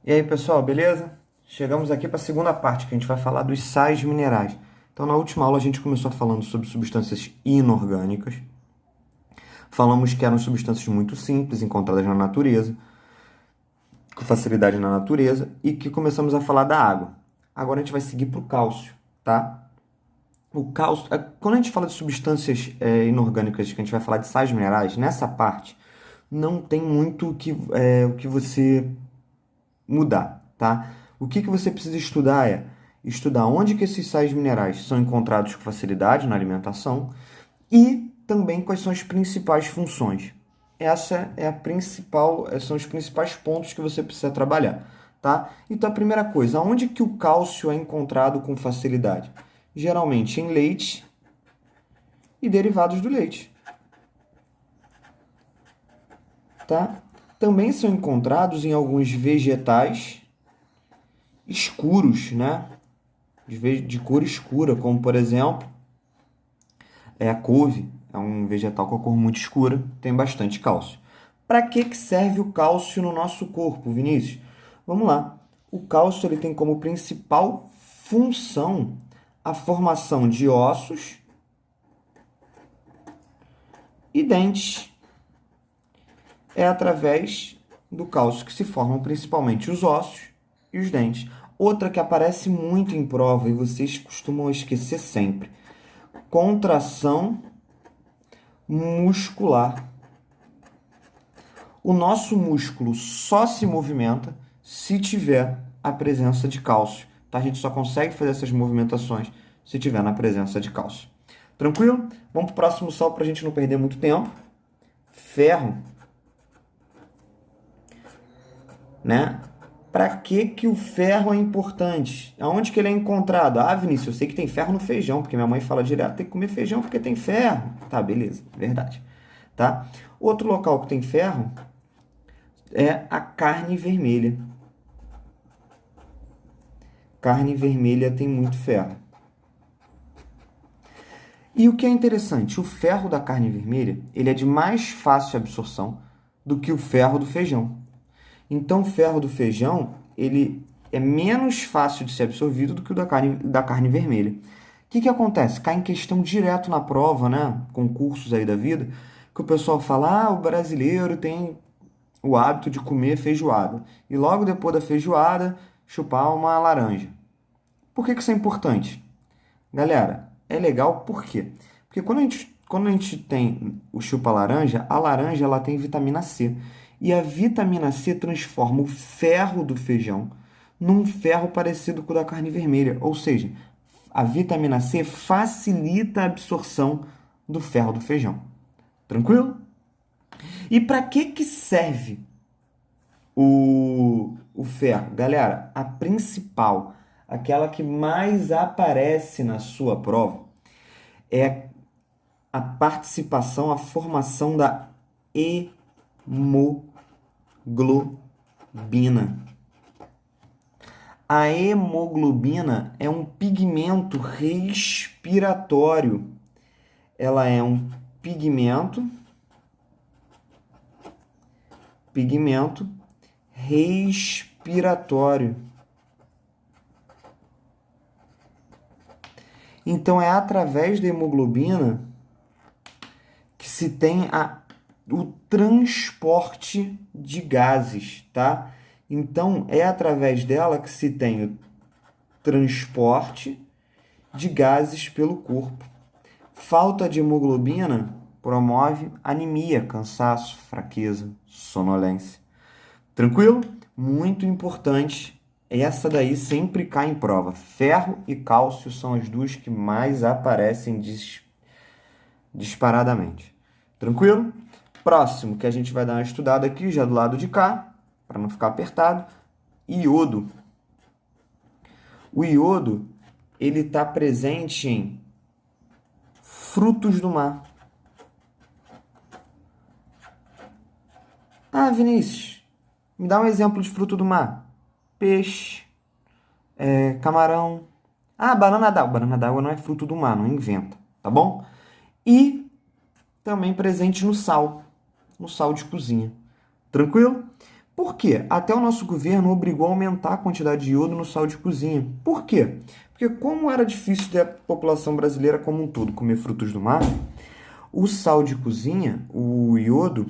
E aí, pessoal, beleza? Chegamos aqui para a segunda parte, que a gente vai falar dos sais minerais. Então, na última aula, a gente começou falando sobre substâncias inorgânicas. Falamos que eram substâncias muito simples, encontradas na natureza, com facilidade na natureza, e que começamos a falar da água. Agora a gente vai seguir para o cálcio, tá? O cálcio, quando a gente fala de substâncias inorgânicas, que a gente vai falar de sais minerais, nessa parte não tem muito o que você mudar, tá? O que você precisa estudar é estudar onde que esses sais minerais são encontrados com facilidade na alimentação e também quais são as principais funções. Essa é a principal, são os principais pontos que você precisa trabalhar, tá? Então a primeira coisa, onde que o cálcio é encontrado com facilidade? Geralmente em leite e derivados do leite, tá? Também são encontrados em alguns vegetais escuros, né? De cor escura, como por exemplo, a couve, é um vegetal com a cor muito escura, tem bastante cálcio. Para que serve o cálcio no nosso corpo, Vinícius? Vamos lá. O cálcio ele tem como principal função a formação de ossos e dentes. É através do cálcio que se formam principalmente os ossos e os dentes. Outra que aparece muito em prova e vocês costumam esquecer sempre: contração muscular. O nosso músculo só se movimenta se tiver a presença de cálcio, tá? A gente só consegue fazer essas movimentações se tiver na presença de cálcio. Tranquilo? Vamos para o próximo sal para a gente não perder muito tempo. Ferro, né? Para que o ferro é importante? Aonde que ele é encontrado? Ah, Vinícius, eu sei que tem ferro no feijão, porque minha mãe fala direto, tem que comer feijão porque tem ferro. Tá, beleza, verdade. Tá? Outro local que tem ferro é a carne vermelha. Carne vermelha tem muito ferro. E o que é interessante, o ferro da carne vermelha, ele é de mais fácil absorção do que o ferro do feijão. Então, o ferro do feijão, ele é menos fácil de ser absorvido do que o da carne vermelha. O que acontece? Cai em questão direto na prova, né? Concursos aí da vida, que o pessoal fala, o brasileiro tem o hábito de comer feijoada. E logo depois da feijoada, chupar uma laranja. Por que isso é importante? Galera, é legal por quê? Porque quando a gente tem o chupa-laranja, a laranja ela tem vitamina C. E a vitamina C transforma o ferro do feijão num ferro parecido com o da carne vermelha. Ou seja, a vitamina C facilita a absorção do ferro do feijão. Tranquilo? E para que serve o ferro? Galera, a principal, aquela que mais aparece na sua prova, é a participação, a formação da hemoglobina. A hemoglobina é um pigmento respiratório. Ela é um pigmento respiratório. Então, é através da hemoglobina que se tem o transporte de gases, tá? Então, é através dela que se tem o transporte de gases pelo corpo. Falta de hemoglobina promove anemia, cansaço, fraqueza, sonolência. Tranquilo? Muito importante. Essa daí sempre cai em prova. Ferro e cálcio são as duas que mais aparecem disparadamente. Tranquilo? Próximo que a gente vai dar uma estudada aqui, já do lado de cá, para não ficar apertado, iodo. O iodo, ele está presente em frutos do mar. Ah, Vinícius, me dá um exemplo de fruto do mar. Peixe, camarão. Ah, banana d'água. Banana d'água não é fruto do mar, não inventa, tá bom? E também presente no sal de cozinha. Tranquilo? Por quê? Até o nosso governo obrigou a aumentar a quantidade de iodo no sal de cozinha. Por quê? Porque como era difícil da população brasileira como um todo comer frutos do mar, o sal de cozinha, o iodo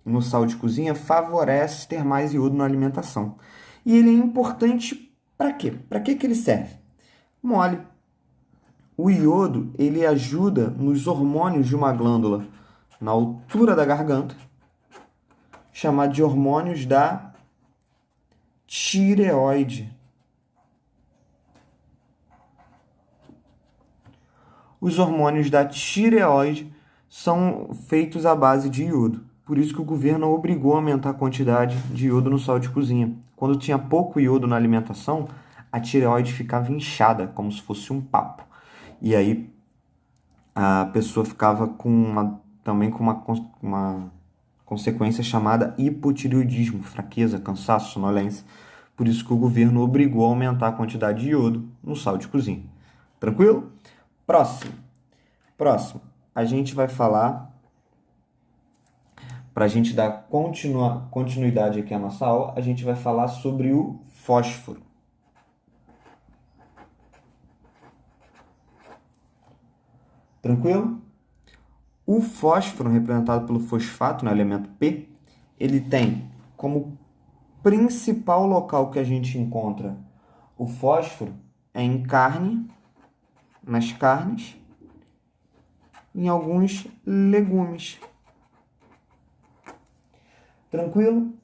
no sal de cozinha favorece ter mais iodo na alimentação. E ele é importante para quê? Para que ele serve? Mole. O iodo, ele ajuda nos hormônios de uma glândula na altura da garganta, chamada de hormônios da tireoide. Os hormônios da tireoide são feitos à base de iodo. Por isso que o governo obrigou a aumentar a quantidade de iodo no sal de cozinha. Quando tinha pouco iodo na alimentação, a tireoide ficava inchada, como se fosse um papo. E aí a pessoa ficava também com uma consequência chamada hipotireoidismo, fraqueza, cansaço, sonolência. Por isso que o governo obrigou a aumentar a quantidade de iodo no sal de cozinha. Tranquilo? Próximo. A gente vai falar, para a gente dar continuidade aqui à nossa aula, a gente vai falar sobre o fósforo. Tranquilo? O fósforo, representado pelo fosfato, no elemento P, ele tem como principal local que a gente encontra o fósforo é em carne, nas carnes, em alguns legumes. Tranquilo?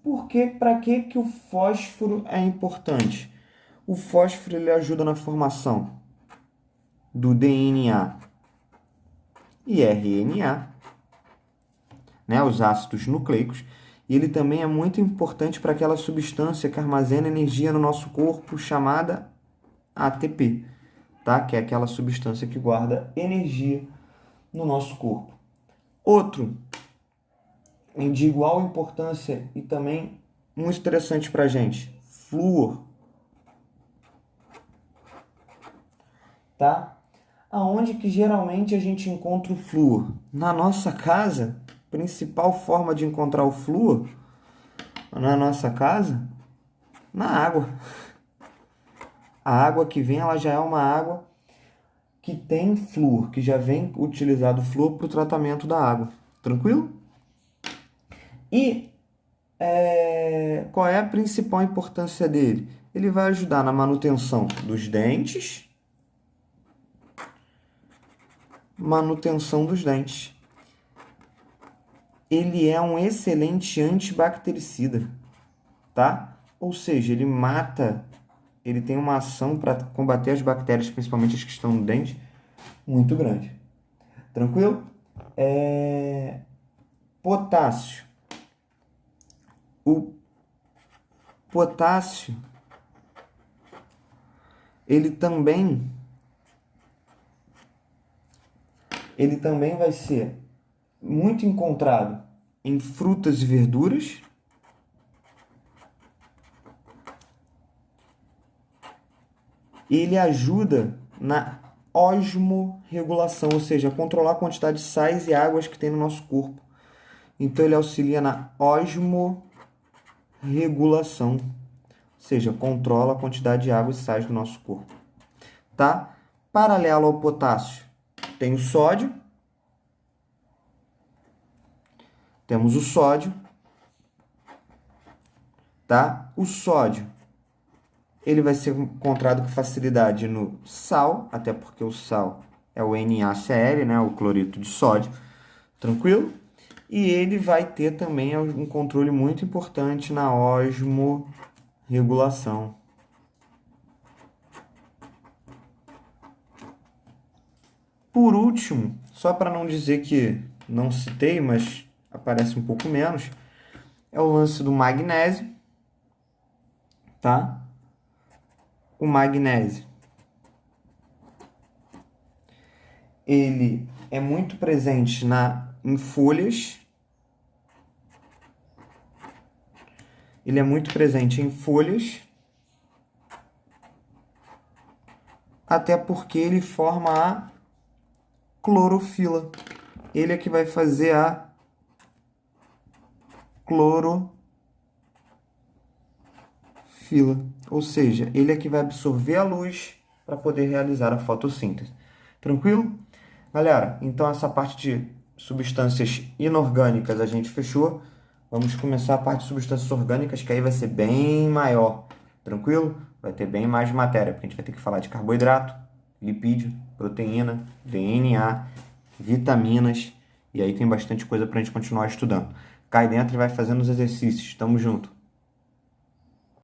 Para que o fósforo é importante? O fósforo ele ajuda na formação do DNA e RNA, né, os ácidos nucleicos, e ele também é muito importante para aquela substância que armazena energia no nosso corpo chamada ATP, tá? Que é aquela substância que guarda energia no nosso corpo. Outro de igual importância e também muito interessante para a gente, flúor, tá? Aonde que geralmente a gente encontra o flúor? Na nossa casa, principal forma de encontrar o flúor na nossa casa, na água. A água que vem, ela já é uma água que tem flúor, que já vem utilizado flúor para o tratamento da água. Tranquilo? E qual é a principal importância dele? Ele vai ajudar na manutenção dos dentes. Ele é um excelente antibactericida, tá? Ou seja, ele tem uma ação para combater as bactérias, principalmente as que estão no dente, muito grande. Tranquilo? Potássio. O potássio, ele também vai ser muito encontrado em frutas e verduras. Ele ajuda na osmorregulação, ou seja, controlar a quantidade de sais e águas que tem no nosso corpo. Então, ele auxilia na osmorregulação, ou seja, controla a quantidade de água e sais do nosso corpo. Tá? Paralelo ao potássio, tem o sódio. Temos o sódio, tá? O sódio, ele vai ser encontrado com facilidade no sal, até porque o sal é o NaCl, né? O cloreto de sódio, tranquilo? E ele vai ter também um controle muito importante na osmorregulação. Por último, só para não dizer que não citei, mas aparece um pouco menos, é o lance do magnésio, tá? O magnésio, ele é muito presente em folhas. Ele é muito presente em folhas, até porque ele forma a clorofila. Ele é que vai fazer a clorofila. clorofila, ou seja, ele é que vai absorver a luz para poder realizar a fotossíntese. Tranquilo? Galera, então essa parte de substâncias inorgânicas a gente fechou. Vamos começar a parte de substâncias orgânicas, que aí vai ser bem maior. Tranquilo? Vai ter bem mais matéria, porque a gente vai ter que falar de carboidrato, lipídio, proteína, DNA, vitaminas, e aí tem bastante coisa para a gente continuar estudando. Cai dentro e vai fazendo os exercícios. Tamo junto!